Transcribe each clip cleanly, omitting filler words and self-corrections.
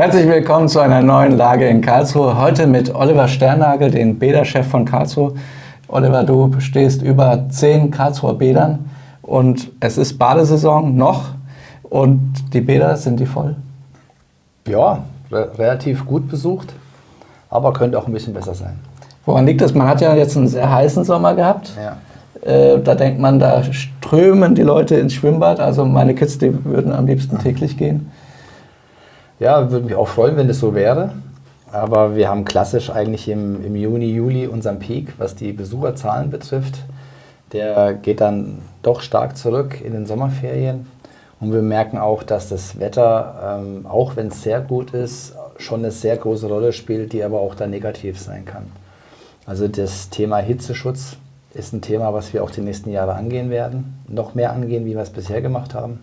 Herzlich willkommen zu einer neuen Lage in Karlsruhe. Heute mit Oliver Sternagel, den Bäderchef von Karlsruhe. Oliver, du stehst über 10 Karlsruher Bädern und es ist Badesaison noch und die Bäder, sind die voll? Ja, relativ gut besucht, aber könnte auch ein bisschen besser sein. Woran liegt das? Man hat ja jetzt einen sehr heißen Sommer gehabt. Ja. Da denkt man, da strömen die Leute ins Schwimmbad. Also meine Kids, die würden am liebsten täglich gehen. Ja, würde mich auch freuen, wenn das so wäre. Aber wir haben klassisch eigentlich im Juni, Juli unseren Peak, was die Besucherzahlen betrifft. Der geht dann doch stark zurück in den Sommerferien. Und wir merken auch, dass das Wetter, auch wenn es sehr gut ist, schon eine sehr große Rolle spielt, die aber auch dann negativ sein kann. Also das Thema Hitzeschutz ist ein Thema, was wir auch die nächsten Jahre angehen werden. Noch mehr angehen, wie wir es bisher gemacht haben.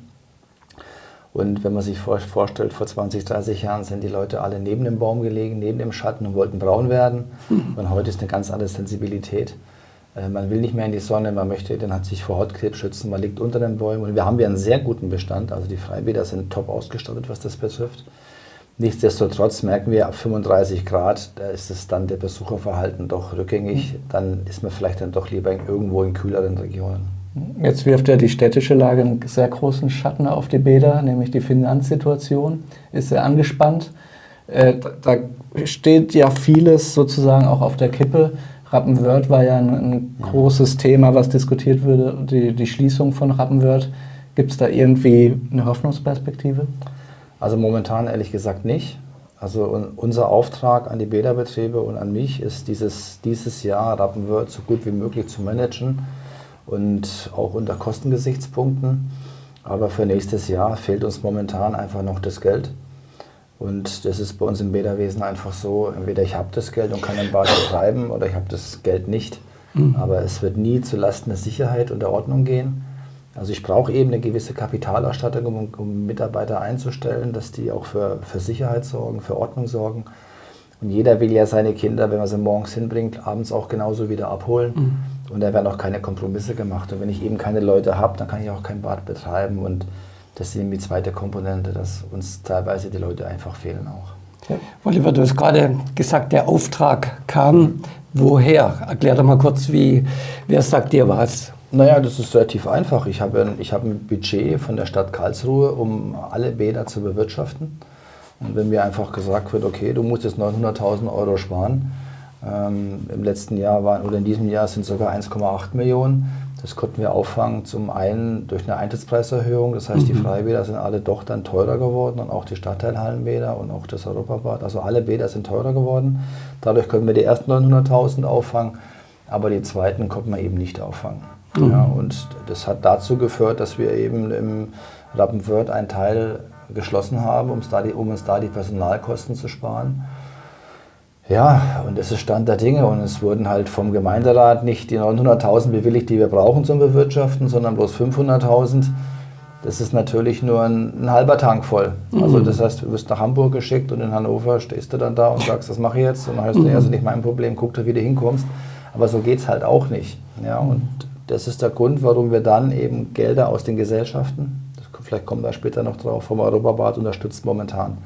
Und wenn man sich vorstellt, vor 20, 30 Jahren sind die Leute alle neben dem Baum gelegen, neben dem Schatten und wollten braun werden. Und heute ist eine ganz andere Sensibilität. Man will nicht mehr in die Sonne, man möchte sich vor Hautkrebs schützen, man liegt unter den Bäumen. Und wir haben ja einen sehr guten Bestand, also die Freibäder sind top ausgestattet, was das betrifft. Nichtsdestotrotz merken wir, ab 35 Grad, da ist es dann der Besucherverhalten doch rückgängig. Dann ist man vielleicht dann doch lieber irgendwo in kühleren Regionen. Jetzt wirft ja die städtische Lage einen sehr großen Schatten auf die Bäder, nämlich die Finanzsituation ist sehr angespannt. Da steht ja vieles sozusagen auch auf der Kippe. Rappenwörth war ja ein großes Thema, was diskutiert wurde, die Schließung von Rappenwörth. Gibt es da irgendwie eine Hoffnungsperspektive? Also momentan ehrlich gesagt nicht. Also unser Auftrag an die Bäderbetriebe und an mich ist dieses Jahr Rappenwörth so gut wie möglich zu managen und auch unter Kostengesichtspunkten. Aber für nächstes Jahr fehlt uns momentan einfach noch das Geld. Und das ist bei uns im Bäderwesen einfach so, entweder ich habe das Geld und kann ein Bad betreiben oder ich habe das Geld nicht. Aber es wird nie zulasten der Sicherheit und der Ordnung gehen. Also ich brauche eben eine gewisse Kapitalausstattung, um Mitarbeiter einzustellen, dass die auch für Sicherheit sorgen, für Ordnung sorgen. Und jeder will ja seine Kinder, wenn man sie morgens hinbringt, abends auch genauso wieder abholen. Und da werden auch keine Kompromisse gemacht. Und wenn ich eben keine Leute habe, dann kann ich auch kein Bad betreiben. Und das ist eben die zweite Komponente, dass uns teilweise die Leute einfach fehlen auch. Ja. Oliver, du hast gerade gesagt, der Auftrag kam. Woher? Erklär doch mal kurz, wer sagt dir was? Naja, das ist relativ einfach. Ich habe ein Budget von der Stadt Karlsruhe, um alle Bäder zu bewirtschaften. Und wenn mir einfach gesagt wird, okay, du musst jetzt 900.000 € sparen, im letzten Jahr oder in diesem Jahr sind es sogar 1,8 Millionen. Das konnten wir auffangen, zum einen durch eine Eintrittspreiserhöhung. Das heißt, die Freibäder sind alle doch dann teurer geworden und auch die Stadtteilhallenbäder und auch das Europabad. Also alle Bäder sind teurer geworden. Dadurch können wir die ersten 900.000 auffangen, aber die zweiten konnten wir eben nicht auffangen. Ja, und das hat dazu geführt, dass wir eben im Rappenwörth einen Teil geschlossen haben, um uns da die Personalkosten zu sparen. Ja, und das ist Stand der Dinge und es wurden halt vom Gemeinderat nicht die 900.000 bewilligt, die wir brauchen zum Bewirtschaften, sondern bloß 500.000. Das ist natürlich nur ein halber Tank voll. Also das heißt, du wirst nach Hamburg geschickt und in Hannover stehst du dann da und sagst, das mache ich jetzt. Und dann heißt du, ja, ist nicht mein Problem, guck da, wie du hinkommst. Aber so geht es halt auch nicht. Ja, und das ist der Grund, warum wir dann eben Gelder aus den Gesellschaften, vielleicht kommen wir später noch drauf, vom Europabad unterstützt momentan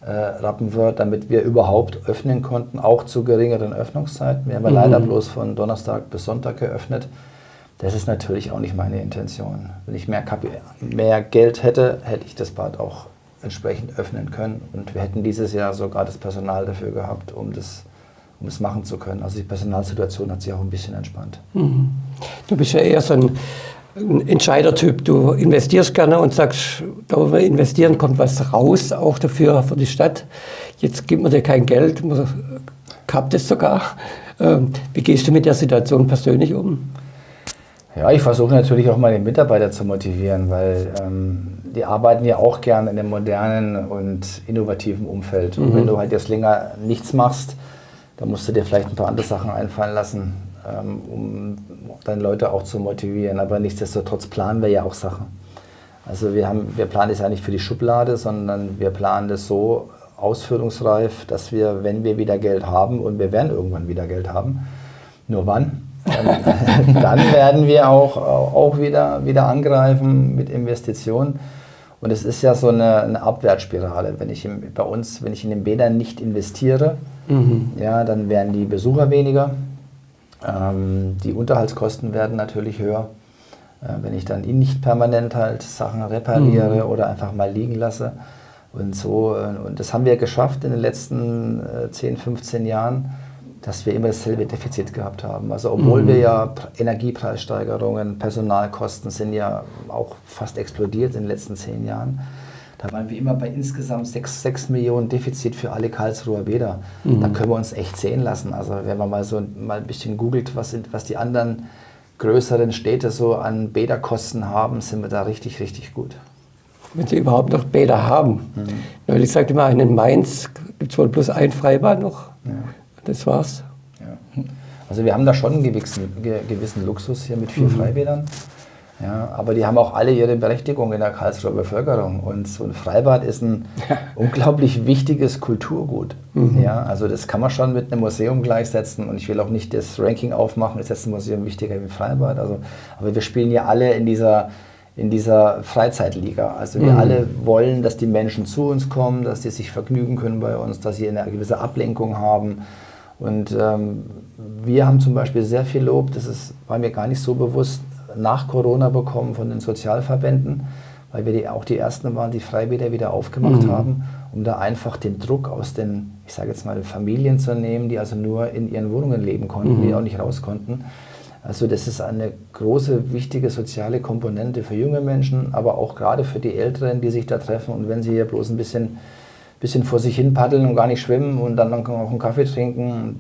Rappenwörth, damit wir überhaupt öffnen konnten, auch zu geringeren Öffnungszeiten. Wir haben ja leider bloß von Donnerstag bis Sonntag geöffnet. Das ist natürlich auch nicht meine Intention. Wenn ich mehr Geld hätte, hätte ich das Bad auch entsprechend öffnen können. Und wir hätten dieses Jahr sogar das Personal dafür gehabt, um es machen zu können. Also die Personalsituation hat sich auch ein bisschen entspannt. Du bist ja eher so ein Entscheidertyp. Du investierst gerne und sagst, da wo wir investieren, kommt was raus, auch dafür für die Stadt. Jetzt gibt man dir kein Geld, man kappt es sogar. Wie gehst du mit der Situation persönlich um? Ja, ich versuche natürlich auch meine Mitarbeiter zu motivieren, weil die arbeiten ja auch gerne in einem modernen und innovativen Umfeld. Und wenn du halt jetzt länger nichts machst, dann musst du dir vielleicht ein paar andere Sachen einfallen lassen, um deine Leute auch zu motivieren. Aber nichtsdestotrotz planen wir ja auch Sachen. Also wir planen das ja nicht für die Schublade, sondern wir planen das so ausführungsreif, dass wir, wenn wir wieder Geld haben, und wir werden irgendwann wieder Geld haben, nur wann, dann werden wir auch wieder angreifen mit Investitionen. Und es ist ja so eine Abwärtsspirale. Wenn ich in den Bädern nicht investiere, ja, dann werden die Besucher weniger. Die Unterhaltskosten werden natürlich höher. Wenn ich dann nicht permanent halt Sachen repariere oder einfach mal liegen lasse. Und so, und das haben wir geschafft in den letzten 10, 15 Jahren, dass wir immer dasselbe Defizit gehabt haben. Also obwohl wir ja Energiepreissteigerungen, Personalkosten sind ja auch fast explodiert in den letzten 10 Jahren. Da waren wir immer bei insgesamt 6 Millionen Defizit für alle Karlsruher Bäder. Da können wir uns echt sehen lassen. Also wenn man mal ein bisschen googelt, was die anderen größeren Städte so an Bäderkosten haben, sind wir da richtig, richtig gut. Wenn sie überhaupt noch Bäder haben. Weil ich sagte mal, in Mainz gibt es wohl bloß ein Freibad noch. Ja. Das war's. Ja. Also wir haben da schon einen gewissen Luxus hier mit 4 Freibädern. Ja, aber die haben auch alle ihre Berechtigung in der Karlsruher Bevölkerung. Und so ein Freibad ist ein unglaublich wichtiges Kulturgut. Ja, also das kann man schon mit einem Museum gleichsetzen. Und ich will auch nicht das Ranking aufmachen, ist jetzt ein Museum wichtiger wie ein Freibad. Also, aber wir spielen ja alle in dieser Freizeitliga. Also wir alle wollen, dass die Menschen zu uns kommen, dass sie sich vergnügen können bei uns, dass sie eine gewisse Ablenkung haben. Und wir haben zum Beispiel sehr viel Lob, war mir gar nicht so bewusst, nach Corona bekommen von den Sozialverbänden, weil wir auch die Ersten waren, die Freibäder wieder aufgemacht haben, um da einfach den Druck aus den, ich sage jetzt mal, Familien zu nehmen, die also nur in ihren Wohnungen leben konnten, die auch nicht raus konnten. Also das ist eine große, wichtige soziale Komponente für junge Menschen, aber auch gerade für die Älteren, die sich da treffen. Und wenn sie hier bloß ein bisschen vor sich hin paddeln und gar nicht schwimmen und dann auch einen Kaffee trinken,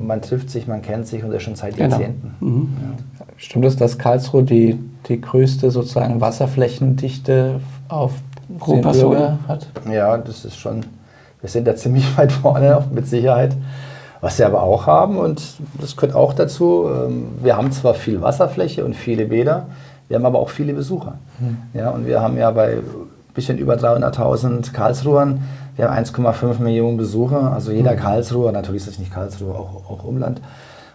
man trifft sich, man kennt sich und das schon seit Jahrzehnten. Ja. Stimmt es, dass Karlsruhe die größte sozusagen Wasserflächendichte pro Person hat? Ja, das ist schon, wir sind da ziemlich weit vorne, mit Sicherheit. Was wir aber auch haben, und das gehört auch dazu, wir haben zwar viel Wasserfläche und viele Bäder, wir haben aber auch viele Besucher. Ja, und wir haben ja bei ein bisschen über 300.000 Karlsruhern, wir haben 1,5 Millionen Besucher, also jeder Karlsruher, natürlich ist es nicht Karlsruhe, auch Umland,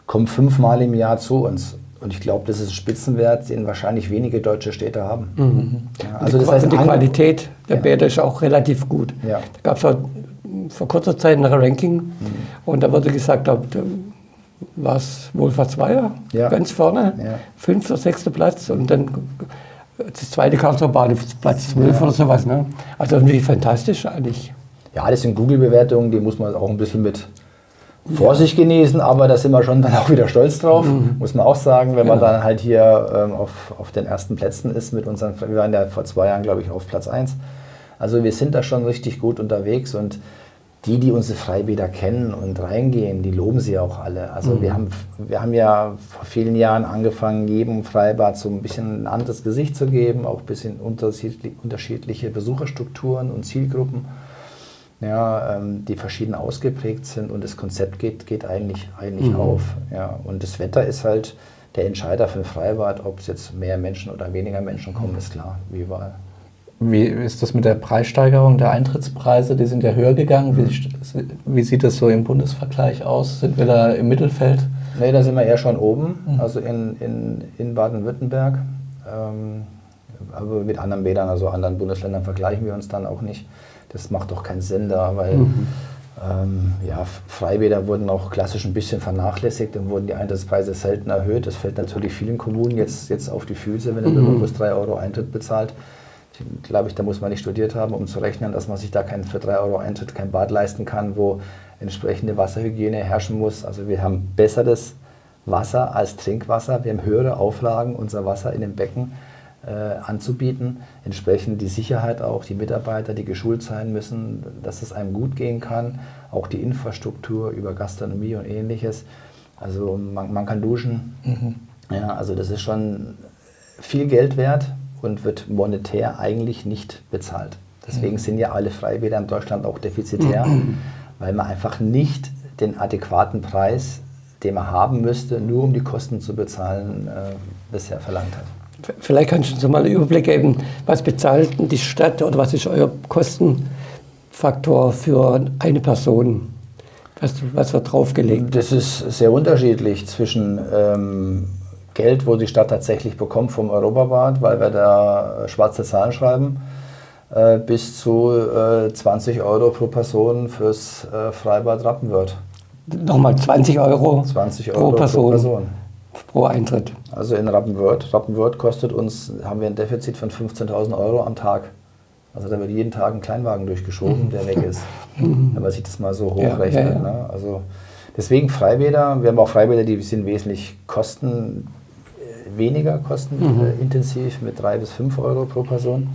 kommt 5-mal im Jahr zu uns. Und ich glaube, das ist ein Spitzenwert, den wahrscheinlich wenige deutsche Städte haben. Ja, also das heißt, die Qualität der Bäder ist auch relativ gut. Ja. Da gab es vor kurzer Zeit ein Ranking und da wurde gesagt, da war es Wohlfahrtsweiher ganz vorne, 5. oder 6. Platz und dann das zweite Karlsruher Bad Platz 12 oder sowas. Ne? Also irgendwie fantastisch eigentlich. Ja, das sind Google-Bewertungen, die muss man auch ein bisschen mit Vorsicht genießen, aber da sind wir schon dann auch wieder stolz drauf, muss man auch sagen, wenn man dann halt hier auf den ersten Plätzen ist mit unseren, wir waren ja vor 2 Jahren, glaube ich, auf Platz 1. Also wir sind da schon richtig gut unterwegs und die unsere Freibäder kennen und reingehen, die loben sie auch alle. Also wir haben ja vor vielen Jahren angefangen, jedem Freibad so ein bisschen ein anderes Gesicht zu geben, auch ein bisschen unterschiedliche Besucherstrukturen und Zielgruppen, ja, die verschieden ausgeprägt sind und das Konzept geht eigentlich auf. Ja. Und das Wetter ist halt der Entscheider für ein Freibad, ob es jetzt mehr Menschen oder weniger Menschen kommen, ist klar, wie überall. Wie ist das mit der Preissteigerung der Eintrittspreise? Die sind ja höher gegangen. Wie sieht das so im Bundesvergleich aus? Sind wir da im Mittelfeld? Nee, da sind wir eher schon oben, also in Baden-Württemberg. Aber mit anderen Bädern, also anderen Bundesländern vergleichen wir uns dann auch nicht. Das macht doch keinen Sinn da, weil Freibäder wurden auch klassisch ein bisschen vernachlässigt und wurden die Eintrittspreise selten erhöht. Das fällt natürlich vielen Kommunen jetzt auf die Füße, wenn man bloß 3 € Eintritt bezahlt. Glaube ich, da muss man nicht studiert haben, um zu rechnen, dass man sich da für 3 € Eintritt kein Bad leisten kann, wo entsprechende Wasserhygiene herrschen muss. Also wir haben besseres Wasser als Trinkwasser. Wir haben höhere Auflagen, unser Wasser in den Becken anzubieten. Entsprechend die Sicherheit auch, die Mitarbeiter, die geschult sein müssen, dass es einem gut gehen kann. Auch die Infrastruktur über Gastronomie und Ähnliches. Also man kann duschen. Ja, also das ist schon viel Geld wert und wird monetär eigentlich nicht bezahlt. Deswegen sind ja alle Freibäder in Deutschland auch defizitär, weil man einfach nicht den adäquaten Preis, den man haben müsste, nur um die Kosten zu bezahlen, bisher verlangt hat. Vielleicht kannst du uns mal einen Überblick geben, was bezahlt denn die Stadt oder was ist euer Kostenfaktor für eine Person? Was wird draufgelegt? Das ist sehr unterschiedlich zwischen Geld, wo die Stadt tatsächlich bekommt vom Europabad, weil wir da schwarze Zahlen schreiben. bis zu 20 Euro pro Person fürs Freibad Rappenwörth. Nochmal 20 Euro, 20 Euro pro Person. Pro Pro Eintritt. Also in Rappenwörth. Rappenwörth kostet uns, haben wir ein Defizit von 15.000 Euro am Tag. Also da wird jeden Tag ein Kleinwagen durchgeschoben, der weg ist. Wenn man sich das mal so hochrechnet. Ja. Ne? Also deswegen Freibäder. Wir haben auch Freibäder, die sind wesentlich weniger kostenintensiv mit 3 bis 5 Euro pro Person.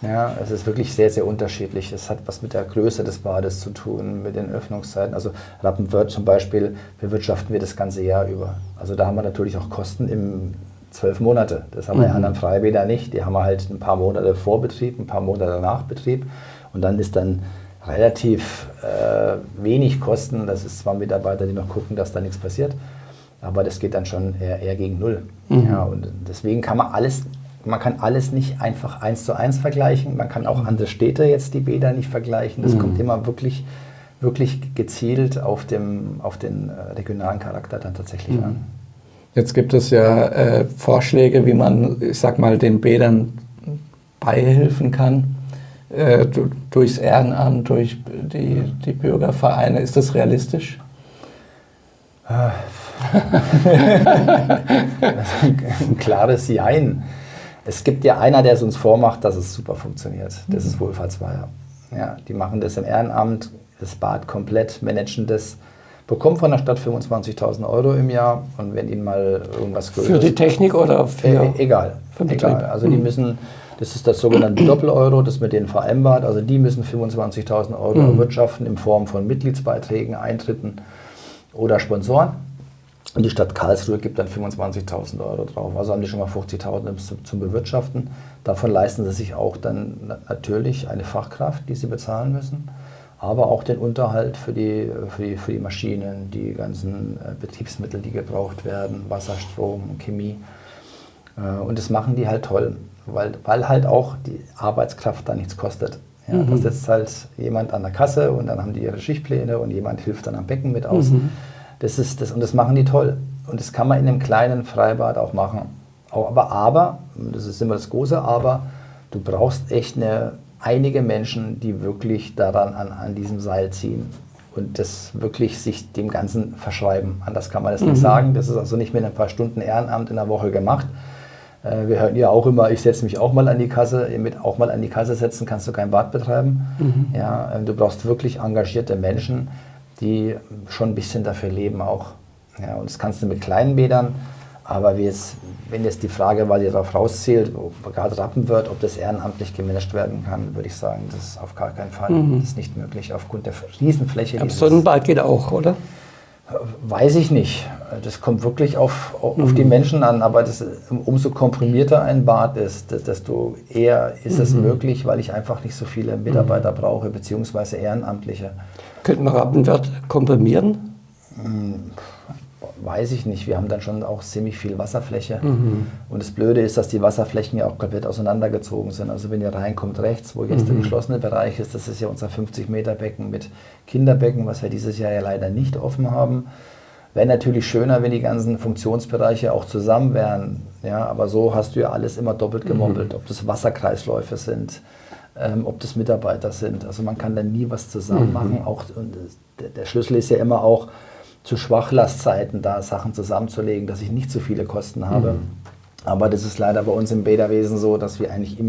Ja, es ist wirklich sehr, sehr unterschiedlich. Es hat was mit der Größe des Bades zu tun, mit den Öffnungszeiten. Also Rappenwörth zum Beispiel bewirtschaften wir das ganze Jahr über. Also da haben wir natürlich auch Kosten im 12 Monate. Das haben wir in anderen Freibädern nicht. Die haben wir halt ein paar Monate Vorbetrieb, ein paar Monate Nachbetrieb. Und dann ist dann relativ wenig Kosten. Das ist zwar Mitarbeiter, die noch gucken, dass da nichts passiert. Aber das geht dann schon eher gegen Null. Ja, und deswegen kann man alles nicht einfach 1:1 vergleichen. Man kann auch andere Städte jetzt die Bäder nicht vergleichen. Das kommt immer wirklich gezielt auf den regionalen Charakter dann tatsächlich an. Jetzt gibt es ja Vorschläge, wie man, ich sag mal, den Bädern beihelfen kann. Durchs Ehrenamt, durch die Bürgervereine. Ist das realistisch? Das ist ein klares Jein. Es gibt ja einer, der es uns vormacht, dass es super funktioniert. Das ist Wohlfahrtsweiher. Ja, die machen das im Ehrenamt, das Bad komplett, managen das, bekommen von der Stadt 25.000 Euro im Jahr und wenn ihnen mal irgendwas Größeres... Für die Technik oder für... Egal. Also die müssen, das ist das sogenannte Doppel-Euro, das mit denen vereinbart, also die müssen 25.000 Euro erwirtschaften in Form von Mitgliedsbeiträgen, Eintritten oder Sponsoren. Und die Stadt Karlsruhe gibt dann 25.000 Euro drauf. Also haben die schon mal 50.000 zum Bewirtschaften. Davon leisten sie sich auch dann natürlich eine Fachkraft, die sie bezahlen müssen, aber auch den Unterhalt für die Maschinen, die ganzen Betriebsmittel, die gebraucht werden, Wasser, Strom, Chemie. Und das machen die halt toll, weil halt auch die Arbeitskraft da nichts kostet. Ja, da sitzt halt jemand an der Kasse und dann haben die ihre Schichtpläne und jemand hilft dann am Becken mit aus. Das ist das, und das machen die toll. Und das kann man in einem kleinen Freibad auch machen. Aber, das ist immer das große Aber, du brauchst echt einige Menschen, die wirklich daran an diesem Seil ziehen und das wirklich sich dem Ganzen verschreiben. Anders kann man das nicht sagen. Das ist also nicht mit ein paar Stunden Ehrenamt in der Woche gemacht. Wir hören ja auch immer, ich setze mich auch mal an die Kasse. Mit auch mal an die Kasse setzen kannst du kein Bad betreiben. Ja, du brauchst wirklich engagierte Menschen, die schon ein bisschen dafür leben auch. Ja, und das kannst du mit kleinen Bädern, aber wenn jetzt die Frage, weil ihr darauf rauszählt, gerade Rappenwörth, ob das ehrenamtlich gemanagt werden kann, würde ich sagen, das ist auf gar keinen Fall. Das ist nicht möglich aufgrund der Riesenfläche. Aber Sonnenbad geht auch, oder? Weiß ich nicht. Das kommt wirklich auf die Menschen an, aber umso komprimierter ein Bad ist, desto eher ist es möglich, weil ich einfach nicht so viele Mitarbeiter brauche, beziehungsweise Ehrenamtliche. Könnten wir Rappenwörth komprimieren? Weiß ich nicht. Wir haben dann schon auch ziemlich viel Wasserfläche. Und das Blöde ist, dass die Wasserflächen ja auch komplett auseinandergezogen sind. Also wenn ihr reinkommt rechts, wo jetzt der geschlossene Bereich ist, das ist ja unser 50-Meter-Becken mit Kinderbecken, was wir dieses Jahr ja leider nicht offen haben. Wäre natürlich schöner, wenn die ganzen Funktionsbereiche auch zusammen wären. Ja, aber so hast du ja alles immer doppelt gemoppelt. Ob das Wasserkreisläufe sind, ob das Mitarbeiter sind. Also man kann dann nie was zusammen machen. Auch, und der Schlüssel ist ja immer auch, zu Schwachlastzeiten da Sachen zusammenzulegen, dass ich nicht so viele Kosten habe. Aber das ist leider bei uns im Bäderwesen so, dass wir eigentlich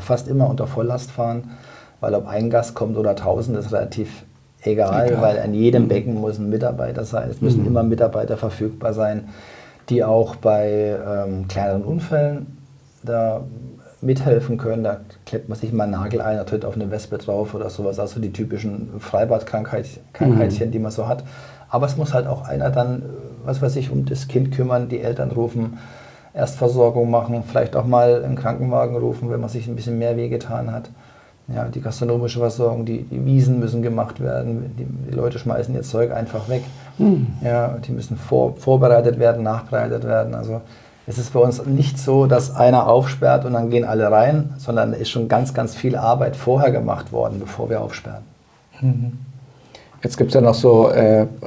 fast immer unter Volllast fahren, weil ob ein Gast kommt oder 1000 ist relativ egal, weil an jedem Becken muss ein Mitarbeiter sein. Es müssen immer Mitarbeiter verfügbar sein, die auch bei kleineren Unfällen da mithelfen können. Da klemmt man sich mal einen Nagel ein, da tritt auf eine Wespe drauf oder sowas. Also die typischen Freibadkrankheitchen, die man so hat. Aber es muss halt auch einer dann, was weiß ich, um das Kind kümmern, die Eltern rufen, Erstversorgung machen, vielleicht auch mal einen Krankenwagen rufen, wenn man sich ein bisschen mehr wehgetan hat. Ja, die gastronomische Versorgung, die Wiesen müssen gemacht werden, die Leute schmeißen ihr Zeug einfach weg. Ja, die müssen vorbereitet werden, nachbereitet werden. Also es ist bei uns nicht so, dass einer aufsperrt und dann gehen alle rein, sondern es ist schon ganz, ganz viel Arbeit vorher gemacht worden, bevor wir aufsperren. Jetzt gibt es ja noch so,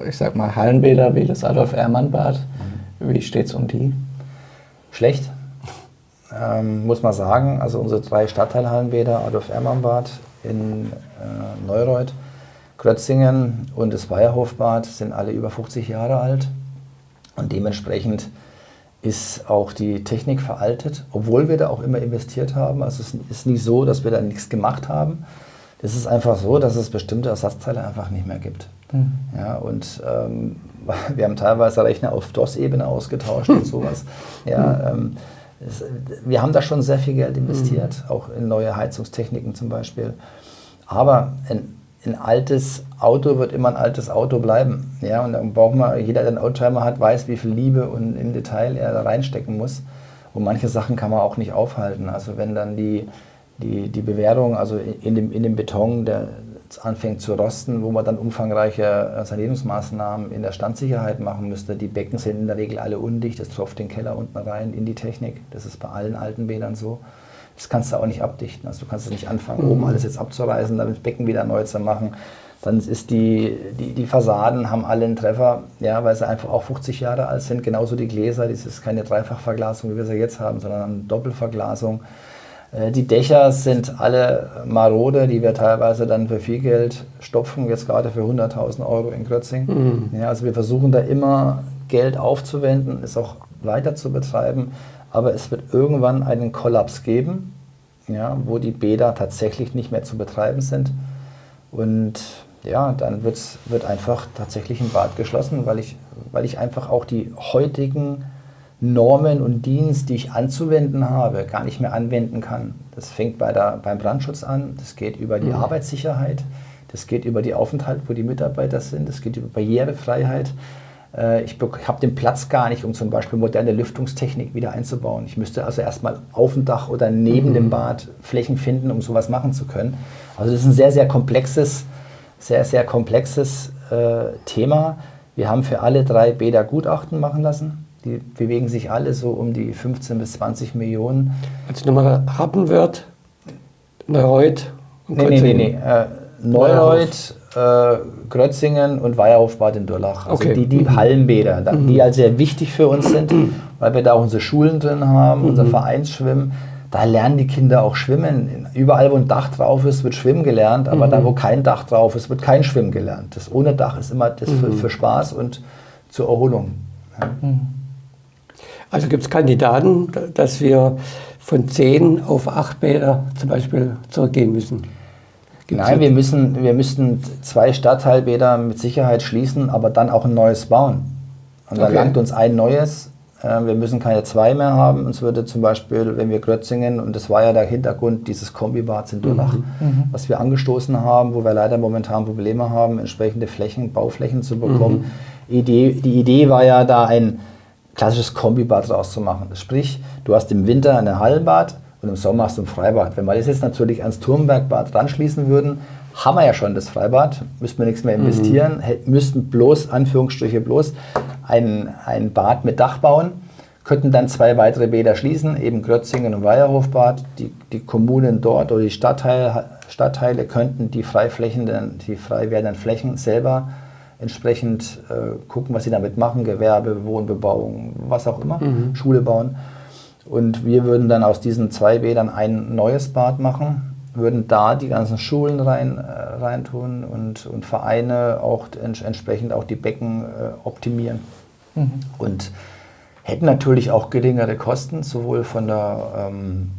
ich sag mal, Hallenbäder wie das Adolf-Ehrmann-Bad. Wie steht es um die? Schlecht. muss man sagen, also unsere 3 Stadtteilhallenbäder, Adolf-Ermann-Bad in Neureuth, Grötzingen und das Weierhofbad sind alle über 50 Jahre alt und dementsprechend ist auch die Technik veraltet, obwohl wir da auch immer investiert haben. Also es ist nicht so, dass wir da nichts gemacht haben. Es ist einfach so, dass es bestimmte Ersatzteile einfach nicht mehr gibt. Ja, und wir haben teilweise Rechner auf DOS-Ebene ausgetauscht und sowas. Ja, wir haben da schon sehr viel Geld investiert, auch in neue Heizungstechniken zum Beispiel. Aber ein altes Auto wird immer ein altes Auto bleiben. Ja, und dann braucht man, jeder, der einen Oldtimer hat, weiß, wie viel Liebe und im Detail er da reinstecken muss. Und manche Sachen kann man auch nicht aufhalten. Also wenn dann die Bewehrung, also in dem Beton, der anfängt zu rosten, wo man dann umfangreiche Sanierungsmaßnahmen in der Standsicherheit machen müsste. Die Becken sind in der Regel alle undicht, das tropft den Keller unten rein in die Technik. Das ist bei allen alten Bädern so. Das kannst du auch nicht abdichten. Also du kannst nicht anfangen, oben alles jetzt abzureißen, dann das Becken wieder neu zu machen. Dann ist die Fassaden haben alle einen Treffer, ja, weil sie einfach auch 50 Jahre alt sind. Genauso die Gläser, das ist keine Dreifachverglasung, wie wir sie jetzt haben, sondern eine Doppelverglasung. Die Dächer sind alle marode, die wir teilweise dann für viel Geld stopfen, jetzt gerade für 100.000 Euro in Grötzing. Ja, also wir versuchen da immer Geld aufzuwenden, es auch weiter zu betreiben, aber es wird irgendwann einen Kollaps geben, ja, wo die Bäder tatsächlich nicht mehr zu betreiben sind. Und ja, dann wird einfach tatsächlich ein Bad geschlossen, weil ich einfach auch die heutigen Normen und Dienst, die ich anzuwenden habe, gar nicht mehr anwenden kann. Das fängt beim Brandschutz an, das geht über die Arbeitssicherheit, das geht über die Aufenthalt, wo die Mitarbeiter sind, das geht über Barrierefreiheit. Ich habe den Platz gar nicht, um zum Beispiel moderne Lüftungstechnik wieder einzubauen. Ich müsste also erstmal auf dem Dach oder neben dem Bad Flächen finden, um sowas machen zu können. Also das ist ein sehr, sehr komplexes Thema. Wir haben für alle 3 Bäder Gutachten machen lassen. Die bewegen sich alle so um die 15 bis 20 Millionen. Also nochmal Rappenwörth, Neureuth und Grötzingen. Nee. Neureuth, Grötzingen und Weierhofbad in Durlach. Also Okay. die Hallenbäder, die halt sehr wichtig für uns sind, weil wir da auch unsere Schulen drin haben, unser Vereinsschwimmen. Da lernen die Kinder auch schwimmen. Überall, wo ein Dach drauf ist, wird Schwimmen gelernt, aber da, wo kein Dach drauf ist, wird kein Schwimmen gelernt. Das ohne Dach ist immer das für Spaß und zur Erholung. Ja. Also gibt es Kandidaten, dass wir von 10 auf 8 Bäder zum Beispiel zurückgehen müssen? Nein, wir müssten 2 Stadtteilbäder mit Sicherheit schließen, aber dann auch ein neues bauen. Und da langt uns ein neues. Wir müssen keine 2 mehr haben. Uns würde zum Beispiel, wenn wir Grötzingen, und das war ja der Hintergrund dieses Kombibads in Durlach, was wir angestoßen haben, wo wir leider momentan Probleme haben, entsprechende Bauflächen zu bekommen. Die Idee war ja, da ein klassisches Kombibad rauszumachen. Sprich, du hast im Winter ein Hallenbad und im Sommer hast du ein Freibad. Wenn wir das jetzt natürlich ans Turmbergbad ranschließen würden, haben wir ja schon das Freibad, müssten wir nichts mehr investieren, müssten bloß, Anführungsstriche bloß, ein Bad mit Dach bauen, könnten dann 2 weitere Bäder schließen, eben Grötzingen und Weierhofbad. Die Kommunen dort oder die Stadtteile könnten die frei werdenden Flächen selber entsprechend gucken, was sie damit machen, Gewerbe, Wohnbebauung, was auch immer, Schule bauen. Und wir würden dann aus diesen 2 Bädern ein neues Bad machen, würden da die ganzen Schulen reintun und Vereine auch entsprechend auch die Becken optimieren. Und hätten natürlich auch geringere Kosten, sowohl vom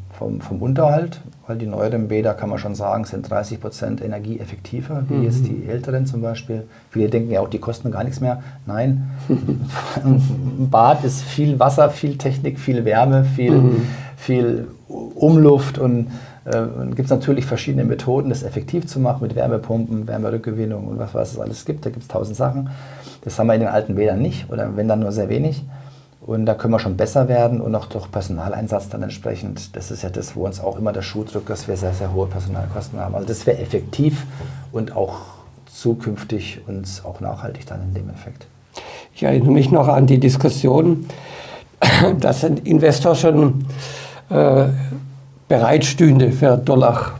Unterhalt, weil die neueren Bäder, kann man schon sagen, sind 30% energieeffektiver, wie jetzt die älteren zum Beispiel. Viele denken ja auch, die kosten gar nichts mehr. Nein, ein Bad ist viel Wasser, viel Technik, viel Wärme, viel Umluft und gibt es natürlich verschiedene Methoden, das effektiv zu machen mit Wärmepumpen, Wärmerückgewinnung und was es alles gibt. Da gibt es 1000 Sachen. Das haben wir in den alten Bädern nicht oder wenn dann nur sehr wenig. Und da können wir schon besser werden und auch durch Personaleinsatz dann entsprechend. Das ist ja das, wo uns auch immer der Schuh drückt, dass wir sehr, sehr hohe Personalkosten haben. Also das wäre effektiv und auch zukünftig und auch nachhaltig dann in dem Effekt. Ich erinnere mich noch an die Diskussion, dass ein Investor schon bereit stünde für Durlach.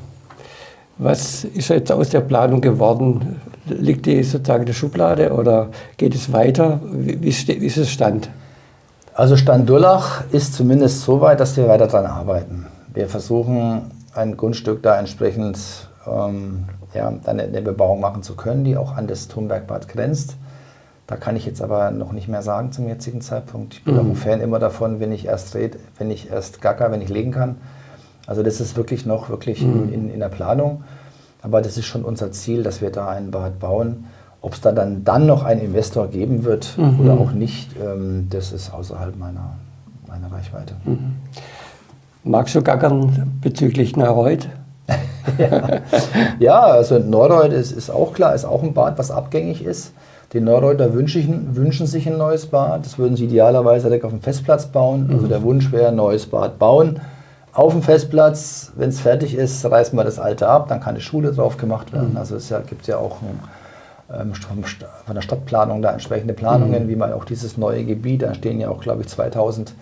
Was ist jetzt aus der Planung geworden? Liegt die sozusagen in der Schublade oder geht es weiter? Wie ist es Stand? Also Stand Durlach ist zumindest so weit, dass wir weiter daran arbeiten. Wir versuchen, ein Grundstück da entsprechend dann eine Bebauung machen zu können, die auch an das Thunbergbad grenzt. Da kann ich jetzt aber noch nicht mehr sagen zum jetzigen Zeitpunkt. Ich bin auch ein Fan immer davon, wenn ich erst gacker, wenn ich legen kann. Also das ist wirklich noch in der Planung. Aber das ist schon unser Ziel, dass wir da ein Bad bauen. Ob es da dann noch einen Investor geben wird oder auch nicht, das ist außerhalb meiner Reichweite. Magst du gackern bezüglich Neureuth? Ja, also Neureuth ist auch klar, ist auch ein Bad, was abgängig ist. Die Neureuther wünschen sich ein neues Bad. Das würden sie idealerweise direkt auf dem Festplatz bauen. Also der Wunsch wäre, ein neues Bad bauen. Auf dem Festplatz, wenn es fertig ist, reißen wir das alte ab, dann kann eine Schule drauf gemacht werden. Also es gibt ja auch von der Stadtplanung da entsprechende Planungen, wie man auch dieses neue Gebiet, da stehen ja auch, glaube ich, 2000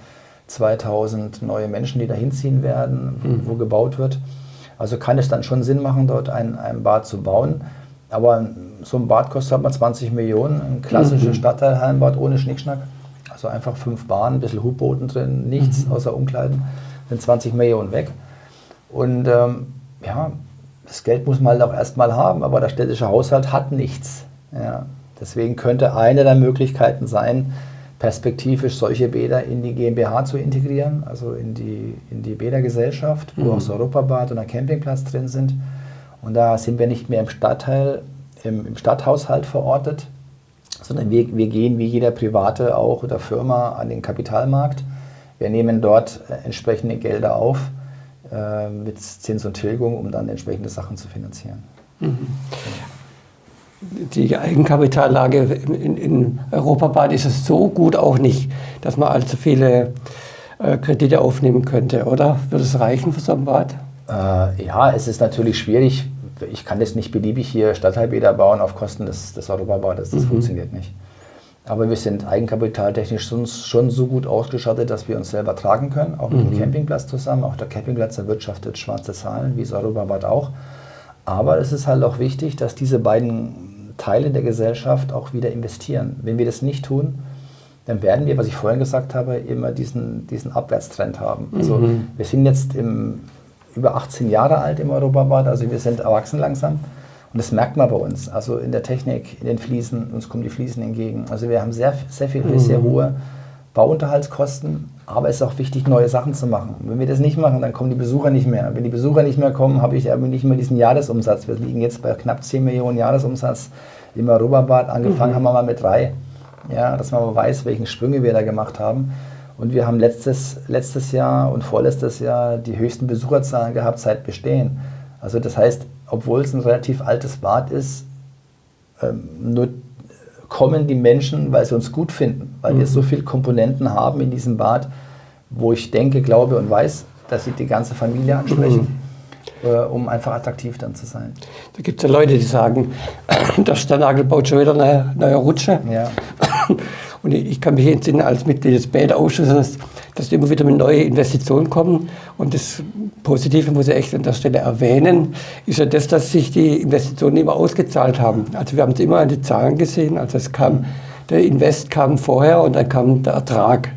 neue Menschen, die da hinziehen werden, wo gebaut wird. Also kann es dann schon Sinn machen, dort ein Bad zu bauen. Aber so ein Bad kostet halt mal 20 Millionen, ein klassisches Stadtteilhallenbad ohne Schnickschnack. Also einfach 5 Bahnen, ein bisschen Hubboden drin, nichts außer Umkleiden, sind 20 Millionen weg. Und das Geld muss man halt auch erstmal haben, aber der städtische Haushalt hat nichts. Ja. Deswegen könnte eine der Möglichkeiten sein, perspektivisch solche Bäder in die GmbH zu integrieren, also in die Bädergesellschaft, wo auch das Europabad und ein Campingplatz drin sind. Und da sind wir nicht mehr im Stadtteil, im Stadthaushalt verortet, sondern wir gehen wie jeder Private auch oder Firma an den Kapitalmarkt. Wir nehmen dort entsprechende Gelder auf mit Zins und Tilgung, um dann entsprechende Sachen zu finanzieren. Die Eigenkapitallage in Europabad ist es so gut auch nicht, dass man allzu viele Kredite aufnehmen könnte, oder? Würde es reichen für so ein Bad? Ja, es ist natürlich schwierig. Ich kann jetzt nicht beliebig hier Stadtteilbäder bauen auf Kosten des Europabades. Das funktioniert nicht. Aber wir sind eigenkapitaltechnisch schon so gut ausgestattet, dass wir uns selber tragen können, auch mit dem Campingplatz zusammen. Auch der Campingplatz erwirtschaftet schwarze Zahlen, wie das Europabad auch. Aber es ist halt auch wichtig, dass diese beiden Teile der Gesellschaft auch wieder investieren. Wenn wir das nicht tun, dann werden wir, was ich vorhin gesagt habe, immer diesen Abwärtstrend haben. Also wir sind jetzt über 18 Jahre alt im Europabad, also wir sind erwachsen langsam. Und das merkt man bei uns, also in der Technik, in den Fliesen, uns kommen die Fliesen entgegen. Also wir haben sehr hohe Bauunterhaltskosten, aber es ist auch wichtig, neue Sachen zu machen. Und wenn wir das nicht machen, dann kommen die Besucher nicht mehr. Wenn die Besucher nicht mehr kommen, habe ich nicht mehr diesen Jahresumsatz. Wir liegen jetzt bei knapp 10 Millionen Jahresumsatz im Europabad. Angefangen haben wir mal mit 3, ja, dass man mal weiß, welche Sprünge wir da gemacht haben. Und wir haben letztes Jahr und vorletztes Jahr die höchsten Besucherzahlen gehabt seit Bestehen. Also das heißt, obwohl es ein relativ altes Bad ist, nur kommen die Menschen, weil sie uns gut finden, weil wir so viele Komponenten haben in diesem Bad, wo ich denke, glaube und weiß, dass sie die ganze Familie ansprechen, um einfach attraktiv dann zu sein. Da gibt es ja Leute, die sagen, der Sternagel baut schon wieder eine neue Rutsche. Ja. Und ich kann mich entsinnen, als Mitglied des Bäderausschusses, dass immer wieder mit neuen Investitionen kommen. Und das Positive muss ich echt an der Stelle erwähnen, ist ja das, dass sich die Investitionen immer ausgezahlt haben. Also wir haben es immer an den Zahlen gesehen. Also der Invest kam vorher und dann kam der Ertrag.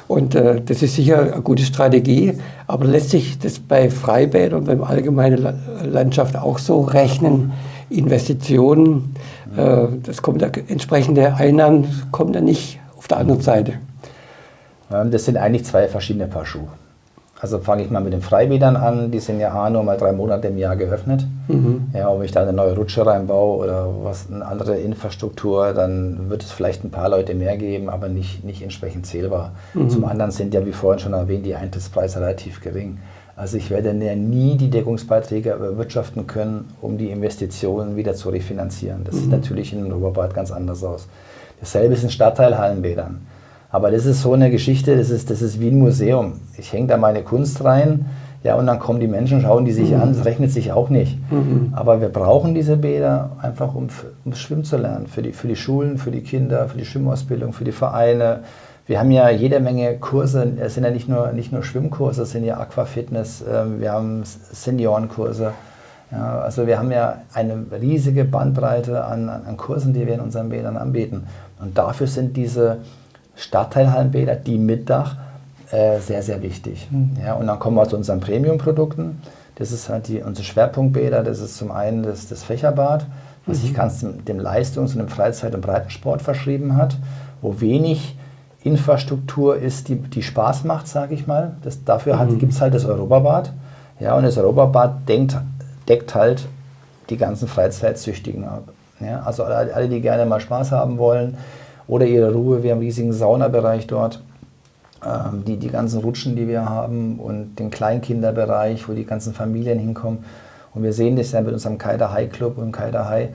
Und das ist sicher eine gute Strategie. Aber lässt sich das bei Freibädern und beim allgemeinen Landschaft auch so rechnen? Investitionen, das kommt, entsprechende Einnahmen kommen dann nicht auf der anderen Seite. Das sind eigentlich 2 verschiedene Paar Schuhe. Also fange ich mal mit den Freibädern an, die sind ja nur mal 3 Monate im Jahr geöffnet. Ja, ob ich da eine neue Rutsche reinbaue oder eine andere Infrastruktur, dann wird es vielleicht ein paar Leute mehr geben, aber nicht entsprechend zählbar. Zum anderen sind ja, wie vorhin schon erwähnt, die Eintrittspreise relativ gering. Also ich werde nie die Deckungsbeiträge erwirtschaften können, um die Investitionen wieder zu refinanzieren. Das sieht natürlich in einem Europabad ganz anders aus. Dasselbe ist in Stadtteilhallenbädern. Aber das ist so eine Geschichte, das ist wie ein Museum. Ich hänge da meine Kunst rein, ja, und dann kommen die Menschen, schauen die sich an, das rechnet sich auch nicht. Aber wir brauchen diese Bäder einfach, um Schwimmen zu lernen, für die Schulen, für die Kinder, für die Schwimmausbildung, für die Vereine. Wir haben ja jede Menge Kurse, es sind ja nicht nur Schwimmkurse, es sind ja Aquafitness, wir haben Seniorenkurse. Ja, also wir haben ja eine riesige Bandbreite an Kursen, die wir in unseren Bädern anbieten. Und dafür sind diese Stadtteilhallenbäder, die mit Dach, sehr, sehr wichtig. Ja, und dann kommen wir zu unseren Premium-Produkten. Das ist halt unsere Schwerpunktbäder. Das ist zum einen das Fächerbad, was sich ganz dem Leistungs- und dem Freizeit- und Breitensport verschrieben hat, wo wenig Infrastruktur ist, die Spaß macht, sage ich mal. Dafür gibt es halt das Europabad. Ja, und das Europabad deckt halt die ganzen Freizeitsüchtigen ab. Ja, also alle, die gerne mal Spaß haben wollen oder ihre Ruhe. Wir haben einen riesigen Saunabereich dort. Die ganzen Rutschen, die wir haben und den Kleinkinderbereich, wo die ganzen Familien hinkommen. Und wir sehen das ja mit unserem Kaider High Club und Kaider High.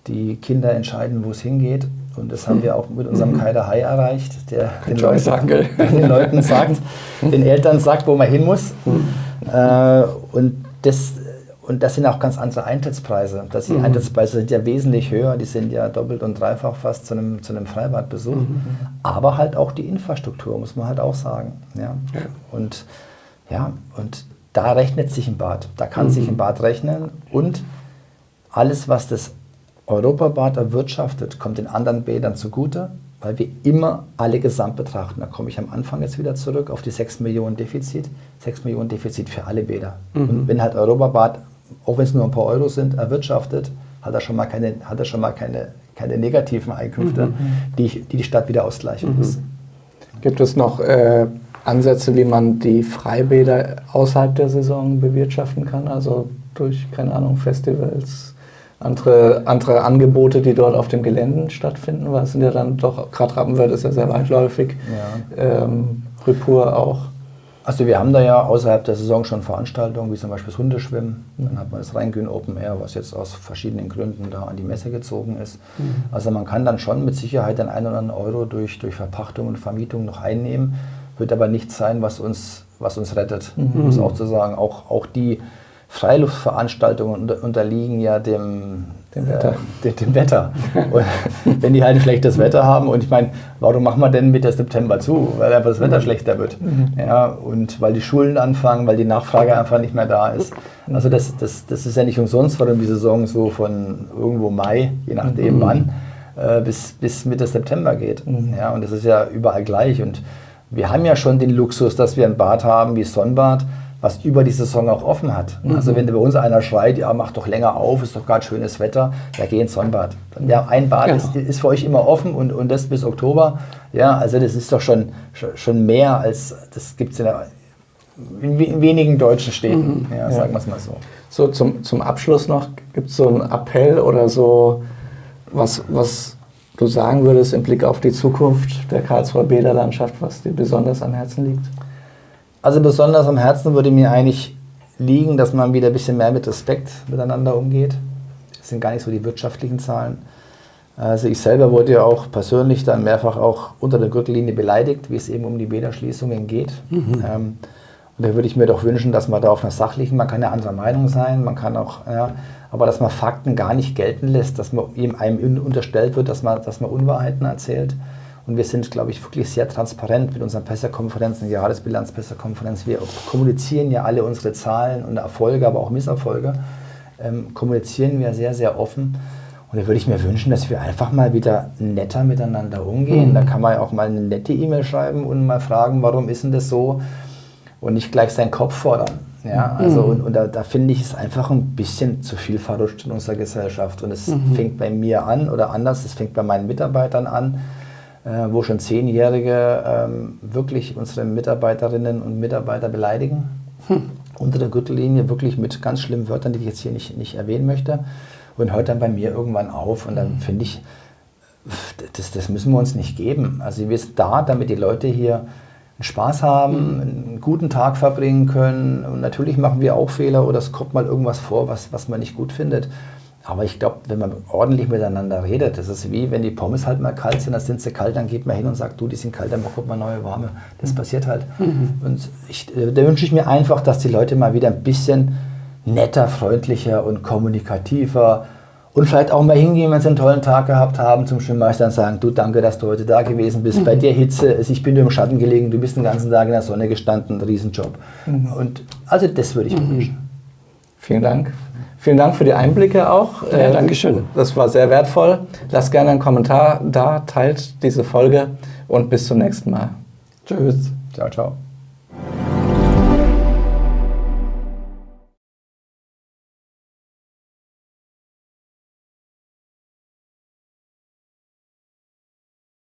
Die Kinder entscheiden, wo es hingeht. Und das haben wir auch mit unserem Kaider High erreicht, der den Leuten sagt, den Eltern sagt, wo man hin muss. Und das sind auch ganz andere Eintrittspreise. Die Eintrittspreise sind ja wesentlich höher, die sind ja doppelt und dreifach fast zu einem Freibadbesuch. Aber halt auch die Infrastruktur, muss man halt auch sagen. Ja. Und da rechnet sich ein Bad. Da kann sich ein Bad rechnen. Und alles, was das Europabad erwirtschaftet, kommt den anderen Bädern zugute, weil wir immer alle gesamt betrachten. Da komme ich am Anfang jetzt wieder zurück auf die 6 Millionen Defizit. 6 Millionen Defizit für alle Bäder. Und wenn halt Europabad, auch wenn es nur ein paar Euro sind, erwirtschaftet, hat er schon mal keine negativen Einkünfte, die Stadt wieder ausgleichen muss. Gibt es noch Ansätze, wie man die Freibäder außerhalb der Saison bewirtschaften kann? Also durch, keine Ahnung, Festivals, andere Angebote, die dort auf dem Gelände stattfinden? Weil es sind ja dann doch, gerade Rappenwörth ist ja sehr weitläufig, Rüppur auch. Also wir haben da ja außerhalb der Saison schon Veranstaltungen, wie zum Beispiel das Hundeschwimmen. Dann hat man das Rheingün Open Air, was jetzt aus verschiedenen Gründen da an die Messe gezogen ist. Also man kann dann schon mit Sicherheit den einen oder anderen Euro durch Verpachtung und Vermietung noch einnehmen. Wird aber nichts sein, was uns rettet. Muss auch zu sagen, auch die Freiluftveranstaltungen unterliegen ja dem Wetter. Und wenn die halt ein schlechtes Wetter haben, und ich meine, warum machen wir denn Mitte September zu? Weil einfach das Wetter schlechter wird. Ja, und weil die Schulen anfangen, weil die Nachfrage einfach nicht mehr da ist. Also das ist ja nicht umsonst, warum die Saison so von irgendwo Mai, je nachdem wann, bis Mitte September geht. Ja, und das ist ja überall gleich. Und wir haben ja schon den Luxus, dass wir ein Bad haben wie Sonnbad, was über die Saison auch offen hat. Also wenn bei uns einer schreit, ja, mach doch länger auf, ist doch gerade schönes Wetter, ja, geh ins Sonnenbad. Ja, ein Bad ist für euch immer offen und das bis Oktober. Ja, also das ist doch schon mehr als, das gibt es in wenigen deutschen Städten, sagen wir es mal so. So, zum Abschluss noch, gibt es so einen Appell oder so, was du sagen würdest im Blick auf die Zukunft der Karlsruher Bäderlandschaft, was dir besonders am Herzen liegt? Also besonders am Herzen würde mir eigentlich liegen, dass man wieder ein bisschen mehr mit Respekt miteinander umgeht. Das sind gar nicht so die wirtschaftlichen Zahlen. Also ich selber wurde ja auch persönlich dann mehrfach auch unter der Gürtellinie beleidigt, wie es eben um die Bäderschließungen geht. Und da würde ich mir doch wünschen, dass man da auf einer sachlichen, man kann ja anderer Meinung sein, man kann auch, aber dass man Fakten gar nicht gelten lässt, dass man einem unterstellt wird, dass man Unwahrheiten erzählt. Und wir sind, glaube ich, wirklich sehr transparent mit unseren Pressekonferenzen, Jahresbilanzpressekonferenzen. Wir kommunizieren ja alle unsere Zahlen und Erfolge, aber auch Misserfolge. Kommunizieren wir sehr, sehr offen. Und da würde ich mir wünschen, dass wir einfach mal wieder netter miteinander umgehen. Da kann man ja auch mal eine nette E-Mail schreiben und mal fragen, warum ist denn das so? Und nicht gleich seinen Kopf fordern. Ja, also und da finde ich es einfach ein bisschen zu viel verrutscht in unserer Gesellschaft. Und es fängt bei mir an oder anders, es fängt bei meinen Mitarbeitern an, wo schon 10-Jährige wirklich unsere Mitarbeiterinnen und Mitarbeiter beleidigen. Unter der Gürtellinie wirklich mit ganz schlimmen Wörtern, die ich jetzt hier nicht erwähnen möchte. Und hört dann bei mir irgendwann auf. Und dann finde ich, das müssen wir uns nicht geben. Also wir sind da, damit die Leute hier Spaß haben, einen guten Tag verbringen können. Und natürlich machen wir auch Fehler oder es kommt mal irgendwas vor, was man nicht gut findet. Aber ich glaube, wenn man ordentlich miteinander redet, das ist wie, wenn die Pommes halt mal kalt sind, dann sind sie kalt, dann geht man hin und sagt, du, die sind kalt, dann kommt mal neue warme. Das passiert halt. Und da wünsche ich mir einfach, dass die Leute mal wieder ein bisschen netter, freundlicher und kommunikativer und vielleicht auch mal hingehen, wenn sie einen tollen Tag gehabt haben, zum Schwimmmeister und sagen, du, danke, dass du heute da gewesen bist. Bei dir Hitze, ich bin dir im Schatten gelegen, du bist den ganzen Tag in der Sonne gestanden, ein Riesenjob. Und also das würde ich mir wünschen. Vielen Dank. Vielen Dank für die Einblicke auch. Ja, Dankeschön. Das war sehr wertvoll. Lasst gerne einen Kommentar da, teilt diese Folge und bis zum nächsten Mal. Tschüss. Ciao, ciao.